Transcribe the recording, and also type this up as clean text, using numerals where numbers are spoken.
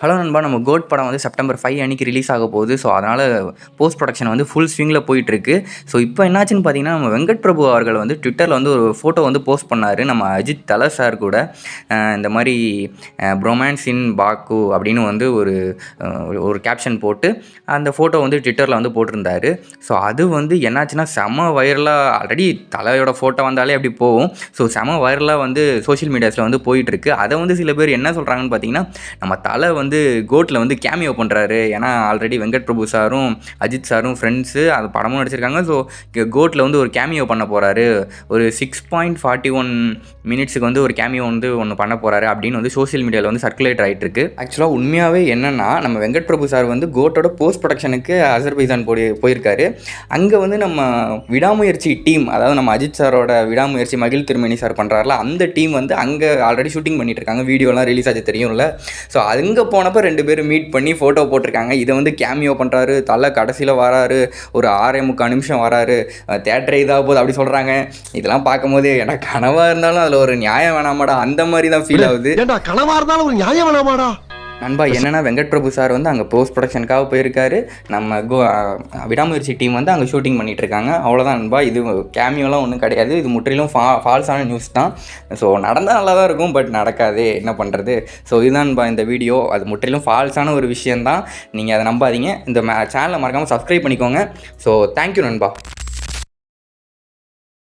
Hello நண்பா, நம்ம code படம் வந்து செப்டம்பர் 5 அன்றைக்கி ரிலீஸ் ஆக போகுது. ஸோ அதனால் போஸ்ட் ப்ரொடக்ஷன் வந்து ஃபுல் ஸ்விங்கில் போயிட்டுருக்கு. ஸோ இப்போ என்னாச்சுன்னு பார்த்தீங்கன்னா, நம்ம வெங்கட் பிரபு அவர்கள் வந்து ட்விட்டரில் வந்து ஒரு ஃபோட்டோ வந்து போஸ்ட் பண்ணார். நம்ம அஜித் தலை சார் கூட இந்த மாதிரி ப்ரொமான்ஸ் இன் பாக்கு அப்படின்னு வந்து ஒரு கேப்ஷன் போட்டு அந்த ஃபோட்டோ வந்து ட்விட்டரில் வந்து போட்டிருந்தாரு. ஸோ அது வந்து என்னாச்சுன்னா செம வைரலாக, ஆல்ரெடி தலையோட ஃபோட்டோ வந்தாலே அப்படி போகும். ஸோ செம வைரலாக வந்து சோஷியல் மீடியாஸில் வந்து போயிட்டுருக்கு. அதை வந்து சில பேர் என்ன சொல்கிறாங்கன்னு பார்த்தீங்கன்னா, நம்ம தலை வந்து கோட்டில் வந்து கேமியோ பண்ணுறாரு. ஏன்னா ஆல்ரெடி வெங்கட் பிரபு சாரும் அஜித் சாரும் ஃப்ரெண்ட்ஸு, அது படமும் நடிச்சிருக்காங்க. ஸோ கோட்டில் வந்து ஒரு கேமியோ பண்ண போகிறாரு, ஒரு 6.41 மினிட்ஸுக்கு வந்து ஒரு கேமியோ வந்து ஒன்று பண்ண போகிறாரு அப்படின்னு வந்து சோஷியல் மீடியாவில் வந்து சர்க்குலேட் ஆகிட்டு இருக்கு. ஆக்சுவலாக உண்மையாகவே என்னென்னா, நம்ம வெங்கட் பிரபு சார் வந்து கோட்டோட போஸ்ட் ப்ரொடக்ஷனுக்கு அசர்பைஜான் போயிருக்காரு. அங்கே வந்து நம்ம விடாமுயற்சி டீம், அதாவது நம்ம அஜித் சாரோட விடாமுயற்சி மகிழ் திருமணி சார் பண்ணுறாருல, அந்த டீம் வந்து அங்கே ஆல்ரெடி ஷூட்டிங் பண்ணிட்டு இருக்காங்க. வீடியோலாம் ரிலீஸ் ஆச்சு தெரியும்ல. ஸோ அங்கே போனப்போ 2 பேரும் மீட் பண்ணி ஃபோட்டோ போட்டிருக்காங்க. இதை வந்து கேமியோ பண்ணுறாரு, தலை கடைசியில் வராரு, ஒரு 6.75 நிமிஷம் வராரு, தேட்டரே இதாக போகுது அப்படி சொல்கிறாங்க. இதெல்லாம் பார்க்கும்போது எனக்கு கனவாக இருந்தாலும் அதில் ஒரு நியாயம் வேணாமாடா, அந்த மாதிரி தான் ஃபீல் ஆகுது. கனவாக இருந்தாலும் ஒரு நியாயம் வேணாமாடா நண்பா. என்னென்னா வெங்கட் பிரபு சார் வந்து அங்கே போஸ்ட் ப்ரொடக்ஷனுக்காக போயிருக்காரு. நம்ம விடாமுயற்சி டீம் வந்து அங்கே ஷூட்டிங் பண்ணிகிட்ருக்காங்க. அவ்வளோதான் நண்பா. இது கேமியோலாம் ஒன்றும் கிடையாது. இது முற்றிலும் ஃபால்ஸான நியூஸ் தான். ஸோ நடந்தால் நல்லா தான் இருக்கும், பட் நடக்காது, என்ன பண்ணுறது. ஸோ இதுதான் நண்பா இந்த வீடியோ. அது முற்றிலும் ஃபால்ஸான ஒரு விஷயந்தான். நீங்கள் அதை நம்பாதீங்க. இந்த சேனலை மறக்காமல் சப்ஸ்கிரைப் பண்ணிக்கோங்க. ஸோ தேங்க்யூ நண்பா.